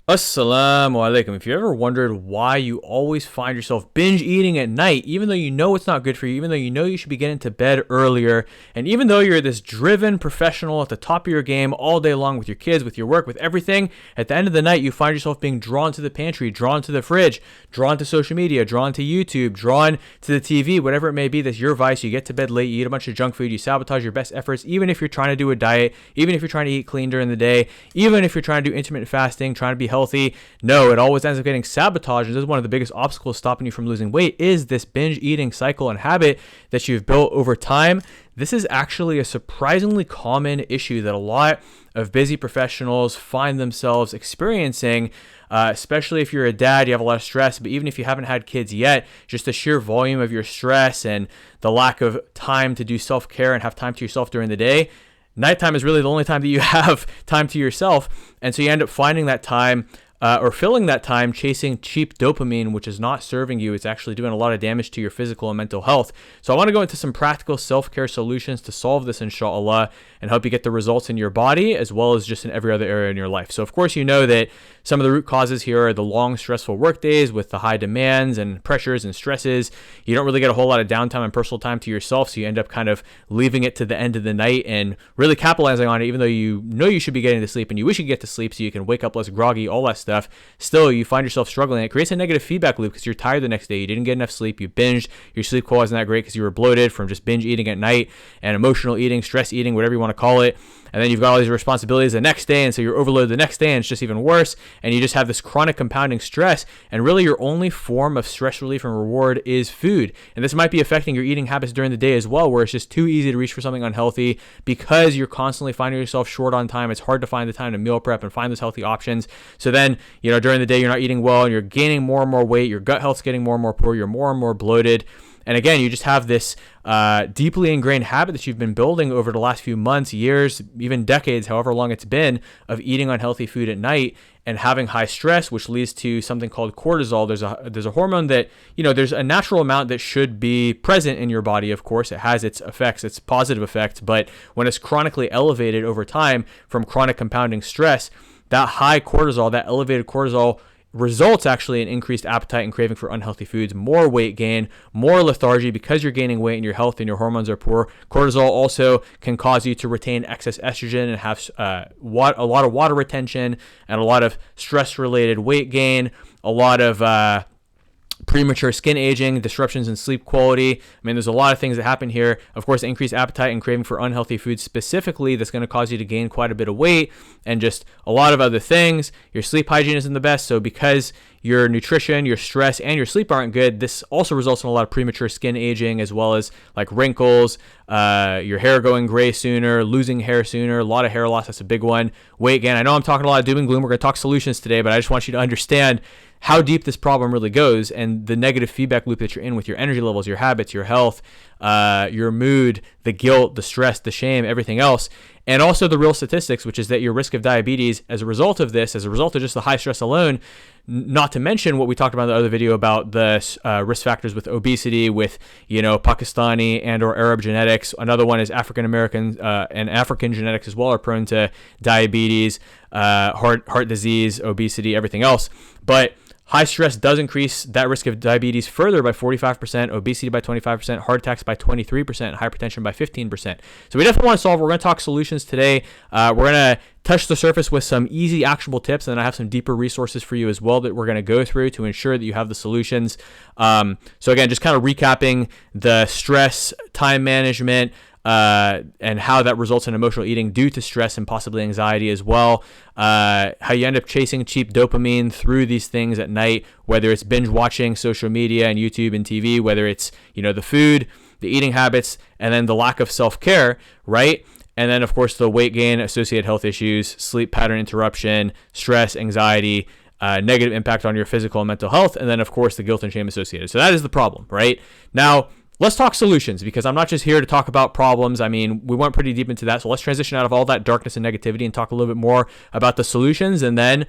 Assalamu alaikum. If you ever wondered why you always find yourself binge eating at night, even though you know it's not good for you, even though you know you should be getting to bed earlier, and even though you're this driven professional at the top of your game all day long with your kids, with your work, with everything, at the end of the night, you find yourself being drawn to the pantry, drawn to the fridge, drawn to social media, drawn to YouTube, drawn to the TV, whatever it may be, that's your vice. You get to bed late, you eat a bunch of junk food, you sabotage your best efforts, even if you're trying to do a diet, even if you're trying to eat clean during the day, even if you're trying to do intermittent fasting, trying to be healthy. No, it always ends up getting sabotaged. And this is one of the biggest obstacles stopping you from losing weight is this binge eating cycle and habit that you've built over time. This is actually a surprisingly common issue that a lot of busy professionals find themselves experiencing, especially if you're a dad, you have a lot of stress, but even if you haven't had kids yet, just the sheer volume of your stress and the lack of time to do self-care and have time to yourself during the day, nighttime is really the only time that you have time to yourself. And so you end up finding that time or filling that time chasing cheap dopamine, which is not serving you. It's actually doing a lot of damage to your physical and mental health. So I want to go into some practical self-care solutions to solve this, inshallah, and help you get the results in your body as well as just in every other area in your life. So of course, you know that some of the root causes here are the long, stressful work days with the high demands and pressures and stresses. You don't really get a whole lot of downtime and personal time to yourself, so you end up kind of leaving it to the end of the night and really capitalizing on it, even though you know you should be getting to sleep and you wish you could get to sleep so you can wake up less groggy, all that stuff. Still, you find yourself struggling. It creates a negative feedback loop because you're tired the next day. You didn't get enough sleep. You binged. Your sleep quality wasn't that great because you were bloated from just binge eating at night and emotional eating, stress eating, whatever you want to call it. And then you've got all these responsibilities the next day, and so you're overloaded the next day, and it's just even worse. And you just have this chronic compounding stress, and really your only form of stress relief and reward is food. And this might be affecting your eating habits during the day as well, where it's just too easy to reach for something unhealthy because you're constantly finding yourself short on time. It's hard to find the time to meal prep and find those healthy options. So then, during the day, you're not eating well, and you're gaining more and more weight. Your gut health's getting more and more poor. You're more and more bloated. And again, you just have this deeply ingrained habit that you've been building over the last few months, years, even decades, however long it's been, of eating unhealthy food at night and having high stress, which leads to something called cortisol. There's a hormone that, there's a natural amount that should be present in your body. Of course, it has its effects, its positive effects, but when it's chronically elevated over time from chronic compounding stress, that high cortisol, that elevated cortisol results actually in increased appetite and craving for unhealthy foods, more weight gain, more lethargy because you're gaining weight and your health and your hormones are poor. Cortisol also can cause you to retain excess estrogen and have a lot of water retention and a lot of stress-related weight gain, a lot of premature skin aging, disruptions in sleep quality. I mean, there's a lot of things that happen here. Of course, increased appetite and craving for unhealthy foods specifically, that's going to cause you to gain quite a bit of weight and just a lot of other things. Your sleep hygiene isn't the best. So because your nutrition, your stress, and your sleep aren't good, this also results in a lot of premature skin aging as well as like wrinkles, your hair going gray sooner, losing hair sooner, a lot of hair loss. That's a big one. Weight gain. I know I'm talking a lot of doom and gloom. We're going to talk solutions today, but I just want you to understand how deep this problem really goes and the negative feedback loop that you're in with your energy levels, your habits, your health, your mood, the guilt, the stress, the shame, everything else. And also the real statistics, which is that your risk of diabetes as a result of this, as a result of just the high stress alone, not to mention what we talked about in the other video about the risk factors with obesity, with, Pakistani and or Arab genetics. Another one is African American and African genetics as well are prone to diabetes, heart disease, obesity, everything else. But high stress does increase that risk of diabetes further by 45%, obesity by 25%, heart attacks by 23%, hypertension by 15%. So we definitely want to solve. We're going to talk solutions today. We're going to touch the surface with some easy, actionable tips, and then I have some deeper resources for you as well that we're going to go through to ensure that you have the solutions. So again, just kind of recapping the stress, time management, and how that results in emotional eating due to stress and possibly anxiety as well. How you end up chasing cheap dopamine through these things at night, whether it's binge watching social media and YouTube and TV, whether it's, the food, the eating habits, and then the lack of self-care, right? And then, of course, the weight gain, associated health issues, sleep pattern interruption, stress, anxiety, negative impact on your physical and mental health, and then, of course, the guilt and shame associated. So that is the problem, right? Now, let's talk solutions, because I'm not just here to talk about problems. I mean, we went pretty deep into that. So let's transition out of all that darkness and negativity and talk a little bit more about the solutions and then,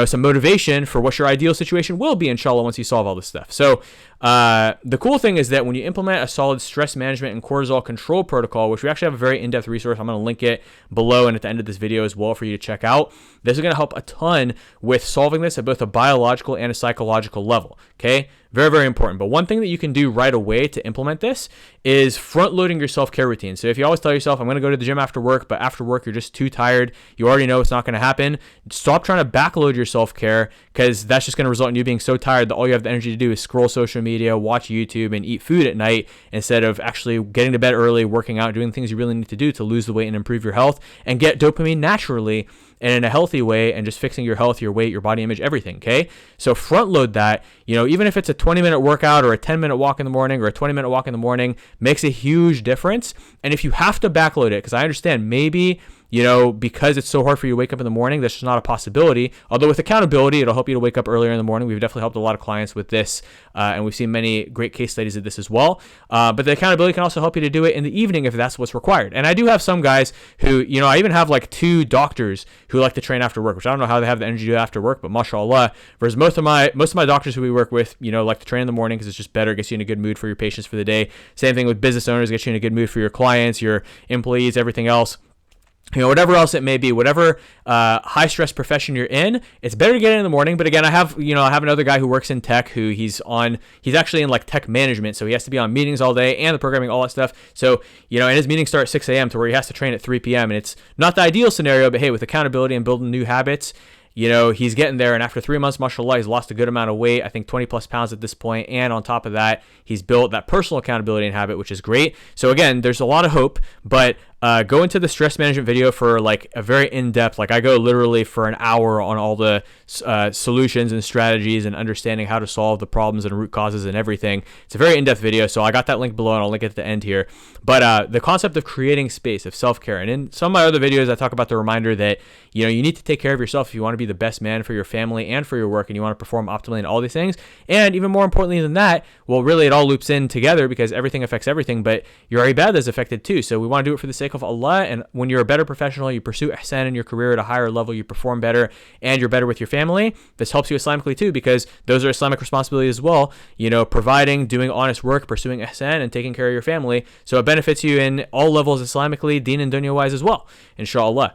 some motivation for what your ideal situation will be, inshallah, once you solve all this stuff. So The cool thing is that when you implement a solid stress management and cortisol control protocol, which we actually have a very in-depth resource, I'm going to link it below and at the end of this video as well for you to check out. This is going to help a ton with solving this at both a biological and a psychological level. Okay, very, very important. But one thing that you can do right away to implement this is front loading your self-care routine. So if you always tell yourself, I'm going to go to the gym after work, but after work you're just too tired, you already know it's not going to happen, stop trying to backload your self-care, because that's just going to result in you being so tired that all you have the energy to do is scroll social media, watch YouTube, and eat food at night instead of actually getting to bed early, working out, doing things you really need to do to lose the weight and improve your health and get dopamine naturally and in a healthy way, and just fixing your health, your weight, your body image, everything. Okay, so front load that. Even if it's a 20-minute workout or a 10-minute walk in the morning or a 20-minute walk in the morning, makes a huge difference. And if you have to backload it, because I understand maybe because it's so hard for you to wake up in the morning, that's just not a possibility. Although with accountability, it'll help you to wake up earlier in the morning. We've definitely helped a lot of clients with this, and we've seen many great case studies of this as well. But the accountability can also help you to do it in the evening if that's what's required. And I do have some guys who, I even have like 2 doctors who like to train after work, which I don't know how they have the energy to do after work, but mashallah. Whereas most of my doctors who we work with, like to train in the morning because it's just better, gets you in a good mood for your patients for the day. Same thing with business owners, gets you in a good mood for your clients, your employees, everything else. Whatever else it may be, whatever high stress profession you're in, it's better to get in the morning. But again, I have another guy who works in tech who he's actually in like tech management. So he has to be on meetings all day and the programming, all that stuff. So, and his meetings start at 6 a.m. to where he has to train at 3 p.m. And it's not the ideal scenario, but hey, with accountability and building new habits, he's getting there. And after 3 months, mashallah, he's lost a good amount of weight, I think 20 plus pounds at this point. And on top of that, he's built that personal accountability and habit, which is great. So again, there's a lot of hope, but go into the stress management video for like a very in-depth, like I go literally for an hour on all the solutions and strategies and understanding how to solve the problems and root causes and everything. It's a very in-depth video. So I got that link below and I'll link it at the end here. But the concept of creating space, of self-care. And in some of my other videos, I talk about the reminder that, you need to take care of yourself if you want to be the best man for your family and for your work, and you want to perform optimally in all these things. And even more importantly than that, well, really it all loops in together because everything affects everything, but your Ibadah is affected too. So we want to do it for the sake of Allah. And when you're a better professional, you pursue ihsan in your career at a higher level, you perform better, and you're better with your family. This helps you Islamically too, because those are Islamic responsibilities as well. Providing, doing honest work, pursuing ihsan, and taking care of your family. So it benefits you in all levels Islamically, deen and dunya wise as well, inshallah.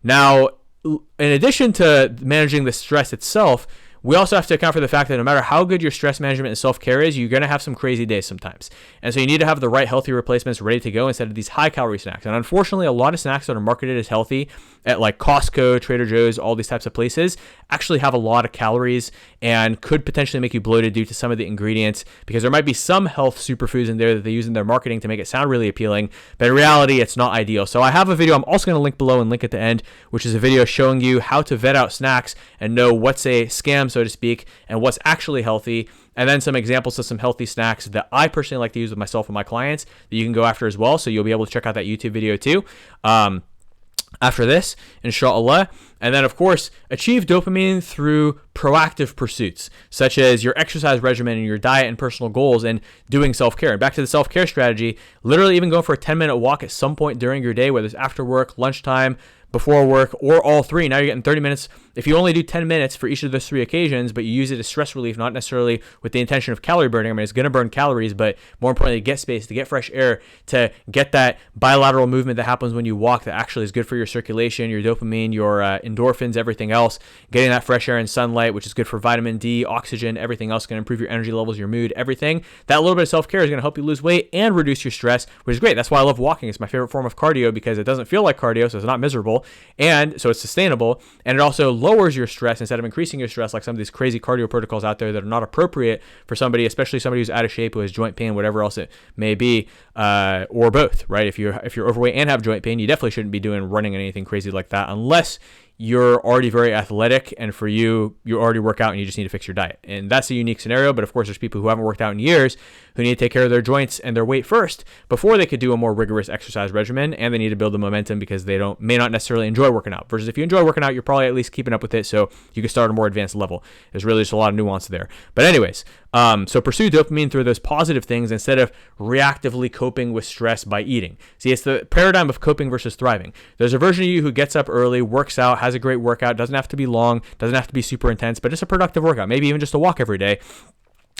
Now, in addition to managing the stress itself, we also have to account for the fact that no matter how good your stress management and self-care is, you're going to have some crazy days sometimes. And so you need to have the right healthy replacements ready to go instead of these high-calorie snacks. And unfortunately, a lot of snacks that are marketed as healthy at like Costco, Trader Joe's, all these types of places actually have a lot of calories and could potentially make you bloated due to some of the ingredients, because there might be some health superfoods in there that they use in their marketing to make it sound really appealing, but in reality, it's not ideal. So I have a video I'm also going to link below and link at the end, which is a video showing you how to vet out snacks and know what's a scam, so to speak, and what's actually healthy, and then some examples of some healthy snacks that I personally like to use with myself and my clients that you can go after as well. So you'll be able to check out that YouTube video too after this, inshallah. And then, of course, achieve dopamine through proactive pursuits, such as your exercise regimen and your diet and personal goals, and doing self-care. And back to the self-care strategy, literally even going for a 10-minute walk at some point during your day, whether it's after work, lunchtime, before work, or all three. Now you're getting 30 minutes. If you only do 10 minutes for each of those 3 occasions, but you use it as stress relief, not necessarily with the intention of calorie burning. I mean, it's going to burn calories, but more importantly, to get space, to get fresh air, to get that bilateral movement that happens when you walk that actually is good for your circulation, your dopamine, your endorphins, everything else. Getting that fresh air and sunlight, which is good for vitamin D, oxygen, everything else, going to improve your energy levels, your mood, everything. That little bit of self-care is going to help you lose weight and reduce your stress, which is great. That's why I love walking. It's my favorite form of cardio because it doesn't feel like cardio, so it's not miserable. And so it's sustainable, and it also lowers your stress instead of increasing your stress like some of these crazy cardio protocols out there that are not appropriate for somebody, especially somebody who's out of shape, who has joint pain, whatever else it may be, or both, right? If you're overweight and have joint pain, you definitely shouldn't be doing running and anything crazy like that unless you're already very athletic, and for you already work out and you just need to fix your diet. And that's a unique scenario, but of course there's people who haven't worked out in years who need to take care of their joints and their weight first before they could do a more rigorous exercise regimen, and they need to build the momentum because they may not necessarily enjoy working out. Versus if you enjoy working out, you're probably at least keeping up with it, so you can start at a more advanced level. There's really just a lot of nuance there. But anyways, so pursue dopamine through those positive things instead of reactively coping with stress by eating. See, it's the paradigm of coping versus thriving. There's a version of you who gets up early, works out, has a great workout, doesn't have to be long, doesn't have to be super intense, but just a productive workout, maybe even just a walk every day.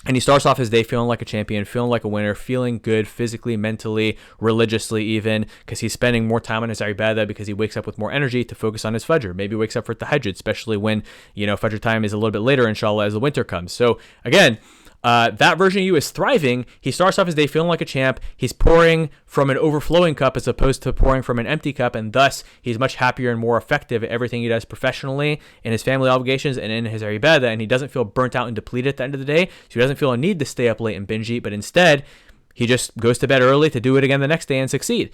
And he starts off his day feeling like a champion, feeling like a winner, feeling good physically, mentally, religiously even, because he's spending more time on his Ibadah because he wakes up with more energy to focus on his Fajr. Maybe wakes up for Tahajjud, especially when, Fajr time is a little bit later, inshallah, as the winter comes. So again, that version of you is thriving. He starts off his day feeling like a champ. He's pouring from an overflowing cup as opposed to pouring from an empty cup, and thus he's much happier and more effective at everything he does professionally, in his family obligations, and in his ibadah, and he doesn't feel burnt out and depleted at the end of the day, so he doesn't feel a need to stay up late and binge eat, but instead he just goes to bed early to do it again the next day and succeed.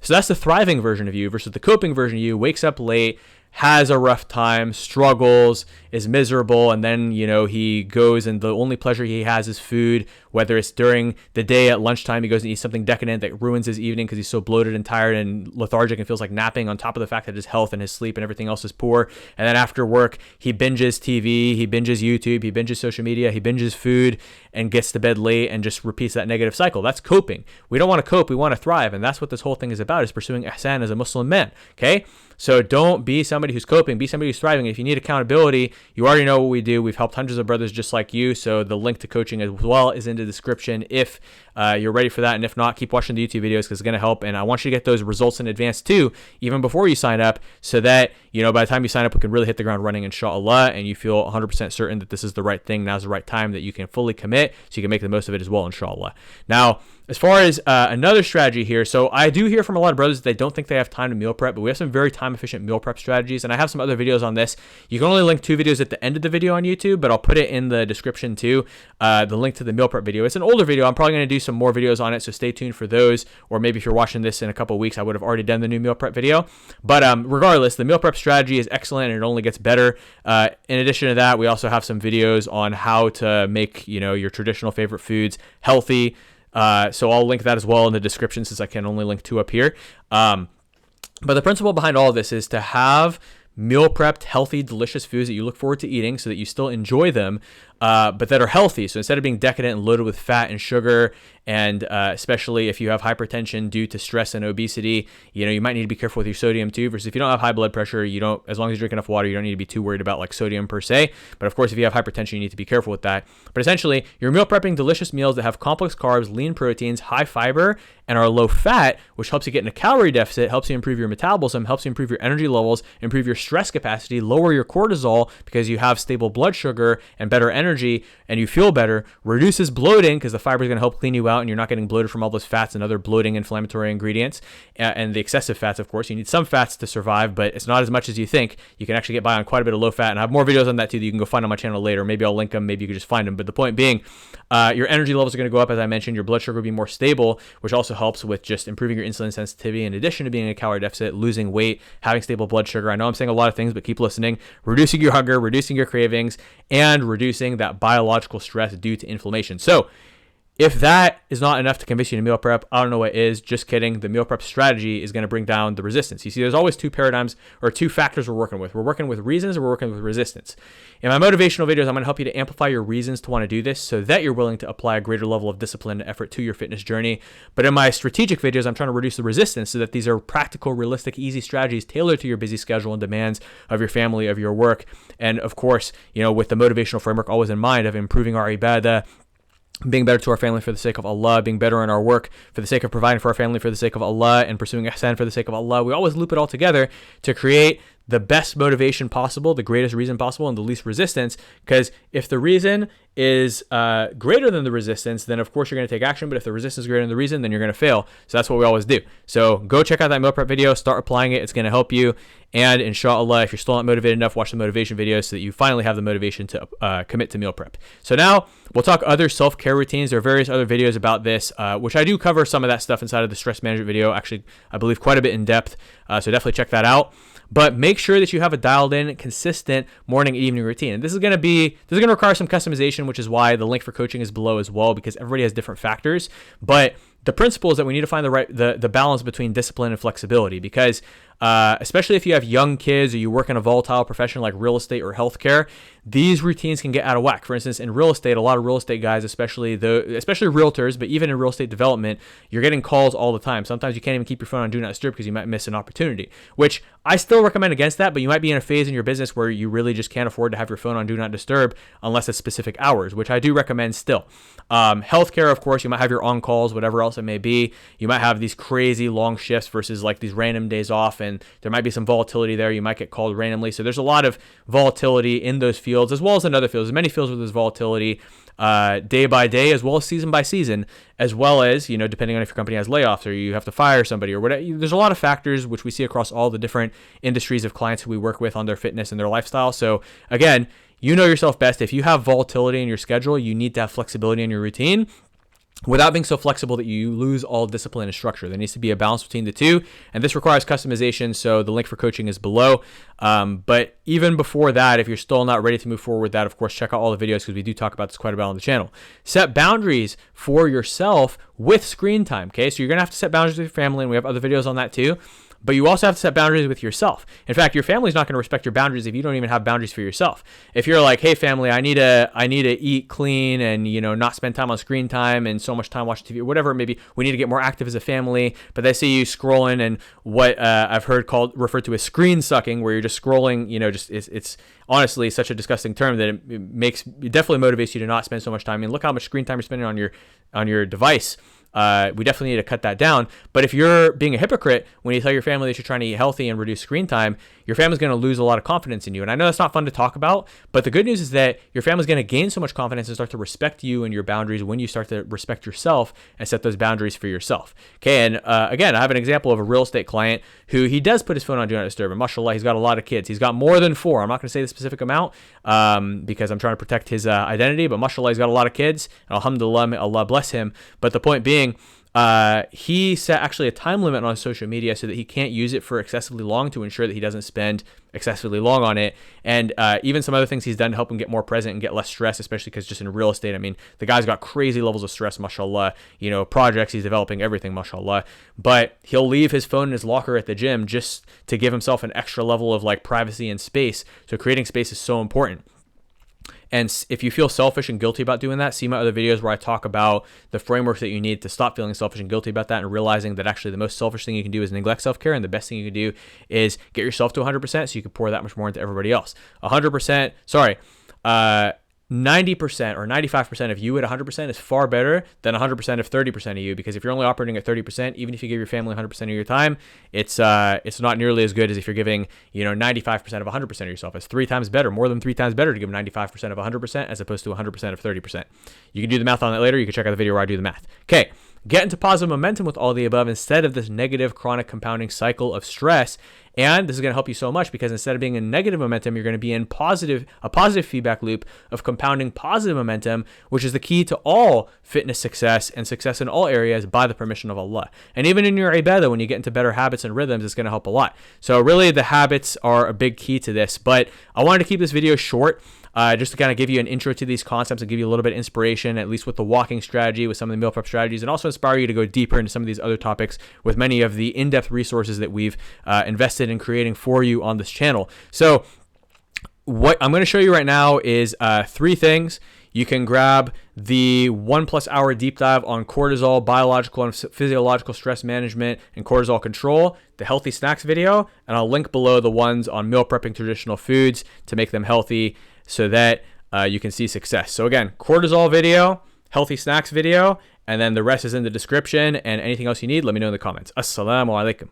So that's the thriving version of you, versus the coping version of you, wakes up late, has a rough time, struggles, is miserable, and then, he goes and the only pleasure he has is food, whether it's during the day at lunchtime, he goes and eats something decadent that ruins his evening because he's so bloated and tired and lethargic and feels like napping, on top of the fact that his health and his sleep and everything else is poor. And then after work, he binges TV, he binges YouTube, he binges social media, he binges food, and gets to bed late and just repeats that negative cycle. That's coping. We don't want to cope, we want to thrive, and that's what this whole thing is about, is pursuing ihsan as a Muslim man, okay? So don't be somebody who's coping, be somebody who's thriving. If you need accountability, you already know what we do. We've helped hundreds of brothers just like you, so the link to coaching as well is in the description if you're ready for that. And if not, keep watching the YouTube videos because it's going to help. And I want you to get those results in advance too, even before you sign up, so that, by the time you sign up, we can really hit the ground running, inshallah, and you feel 100% certain that this is the right thing, now's the right time, that you can fully commit so you can make the most of it as well, inshallah. Now, as far as another strategy here, so I do hear from a lot of brothers that they don't think they have time to meal prep, but we have some very time-efficient meal prep strategies, and I have some other videos on this. You can only link 2 videos at the end of the video on YouTube, but I'll put it in the description too, the link to the meal prep video. It's an older video. I'm probably going to do some more videos on it, so stay tuned for those, or maybe if you're watching this in a couple of weeks, I would have already done the new meal prep video. But regardless, the meal prep strategy is excellent, and it only gets better. In addition to that, we also have some videos on how to make, your traditional favorite foods healthy. So I'll link that as well in the description, since I can only link 2 up here. But the principle behind all of this is to have meal prepped, healthy, delicious foods that you look forward to eating so that you still enjoy them, but that are healthy. So instead of being decadent and loaded with fat and sugar, and especially if you have hypertension due to stress and obesity, you might need to be careful with your sodium too, versus if you don't have high blood pressure, as long as you drink enough water, you don't need to be too worried about like sodium per se. But of course, if you have hypertension, you need to be careful with that. But essentially, you're meal prepping delicious meals that have complex carbs, lean proteins, high fiber, and are low fat, which helps you get in a calorie deficit, helps you improve your metabolism, helps you improve your energy levels, improve your stress capacity, lower your cortisol because you have stable blood sugar and better energy, and you feel better, reduces bloating because the fiber is going to help clean you out and you're not getting bloated from all those fats and other bloating inflammatory ingredients, and the excessive fats, of course. You need some fats to survive, but it's not as much as you think. You can actually get by on quite a bit of low fat, and I have more videos on that too that you can go find on my channel later. Maybe I'll link them, maybe you can just find them. But the point being, your energy levels are going to go up, as I mentioned. Your blood sugar will be more stable, which also helps with just improving your insulin sensitivity, in addition to being in a calorie deficit, losing weight, having stable blood sugar. I know I'm saying a lot of things, but keep listening. Reducing your hunger, reducing your cravings, and reducing that biological stress due to inflammation. So if that is not enough to convince you to meal prep, I don't know what is. Just kidding. The meal prep strategy is going to bring down the resistance. You see, there's always 2 paradigms or 2 factors we're working with. We're working with reasons, and we're working with resistance. In my motivational videos, I'm going to help you to amplify your reasons to want to do this so that you're willing to apply a greater level of discipline and effort to your fitness journey. But in my strategic videos, I'm trying to reduce the resistance so that these are practical, realistic, easy strategies tailored to your busy schedule and demands of your family, of your work. And of course, with the motivational framework always in mind of improving our ibadah, being better to our family for the sake of Allah, being better in our work for the sake of providing for our family for the sake of Allah, and pursuing ihsan for the sake of Allah. We always loop it all together to create the best motivation possible, the greatest reason possible, and the least resistance. Because if the reason is greater than the resistance, then of course you're going to take action. But if the resistance is greater than the reason, then you're going to fail. So that's what we always do. So go check out that meal prep video, start applying it. It's going to help you. And inshallah, if you're still not motivated enough, watch the motivation videos so that you finally have the motivation to commit to meal prep. So now we'll talk other self-care routines. There are various other videos about this, which I do cover some of that stuff inside of the stress management video. Actually, I believe quite a bit in depth. So definitely check that out. But make sure that you have a dialed in, consistent morning and evening routine. And this is going to require some customization, which is why the link for coaching is below as well, because everybody has different factors. But the principle is that we need to find the balance between discipline and flexibility, because especially if you have young kids or you work in a volatile profession like real estate or healthcare, these routines can get out of whack. For instance, in real estate, a lot of real estate guys, especially realtors, but even in real estate development, you're getting calls all the time. Sometimes you can't even keep your phone on do not disturb because you might miss an opportunity, which I still recommend against that, but you might be in a phase in your business where you really just can't afford to have your phone on do not disturb unless it's specific hours, which I do recommend still. Healthcare, of course, you might have your on calls, whatever else it may be. You might have these crazy long shifts versus like these random days off, and there might be some volatility there. You might get called randomly. So there's a lot of volatility in those fields, as well as in other fields. There's many fields where there's volatility day by day, as well as season by season, as well as, you know, depending on if your company has layoffs or you have to fire somebody or whatever. There's a lot of factors which we see across all the different industries of clients who we work with on their fitness and their lifestyle. So again, you know yourself best. If you have volatility in your schedule, you need to have flexibility in your routine without being so flexible that you lose all discipline and structure. There needs to be a balance between the two, and this requires customization, so the link for coaching is below. But even before that, if you're still not ready to move forward with that, of course, check out all the videos because we do talk about this quite a bit on the channel. Set boundaries for yourself with screen time, okay? So you're going to have to set boundaries with your family, and we have other videos on that too. But you also have to set boundaries with yourself. In fact, your family's not going to respect your boundaries if you don't even have boundaries for yourself. If you're like, hey family, I need to eat clean and, you know, not spend time on screen time and so much time watching TV or whatever it may be. We need to get more active as a family. But they see you scrolling and what I've heard referred to as screen sucking, where you're just scrolling, you know, just it's honestly such a disgusting term that it definitely motivates you to not spend so much time. I mean, look how much screen time you're spending on your device. We definitely need to cut that down. But if you're being a hypocrite when you tell your family that you're trying to eat healthy and reduce screen time, your family's going to lose a lot of confidence in you. And I know that's not fun to talk about, but the good news is that your family's going to gain so much confidence and start to respect you and your boundaries when you start to respect yourself and set those boundaries for yourself. Okay, and again, I have an example of a real estate client who he does put his phone on do not disturb. And mashallah, he's got a lot of kids. He's got more than 4. I'm not going to say the specific amount because I'm trying to protect his identity, but mashallah, he's got a lot of kids. And alhamdulillah, may Allah bless him. But the point being, he set actually a time limit on social media so that he can't use it for excessively long to ensure that he doesn't spend excessively long on it. And even some other things he's done to help him get more present and get less stress, especially because just in real estate, I mean, the guy's got crazy levels of stress, mashallah, you know, projects, he's developing everything, mashallah. But he'll leave his phone in his locker at the gym just to give himself an extra level of like privacy and space. So creating space is so important. And if you feel selfish and guilty about doing that, see my other videos where I talk about the frameworks that you need to stop feeling selfish and guilty about that, and realizing that actually the most selfish thing you can do is neglect self-care, and the best thing you can do is get yourself to 100% so you can pour that much more into everybody else. 90% or 95% of you at 100% is far better than 100% of 30% of you, because if you're only operating at 30%, even if you give your family 100% of your time, it's not nearly as good as if you're giving, you know, 95% of 100% of yourself. It's 3 times better, more than 3 times better to give 95% of 100% as opposed to 100% of 30%. You can do the math on that later. You can check out the video where I do the math. Okay. Get into positive momentum with all the above instead of this negative chronic compounding cycle of stress. And this is going to help you so much because instead of being in negative momentum, you're going to be in a positive feedback loop of compounding positive momentum, which is the key to all fitness success and success in all areas by the permission of Allah. And even in your Ibadah, when you get into better habits and rhythms, it's going to help a lot. So really the habits are a big key to this, but I wanted to keep this video short. Just to kind of give you an intro to these concepts and give you a little bit of inspiration, at least with the walking strategy, with some of the meal prep strategies, and also inspire you to go deeper into some of these other topics with many of the in-depth resources that we've invested in creating for you on this channel. So what I'm going to show you right now is 3 things. You can grab the 1+ hour deep dive on cortisol, biological and physiological stress management, and cortisol control, the healthy snacks video, and I'll link below the ones on meal prepping traditional foods to make them healthy, so that you can see success. So again, cortisol video, healthy snacks video, and then the rest is in the description, and anything else you need, let me know in the comments. Assalamu alaikum.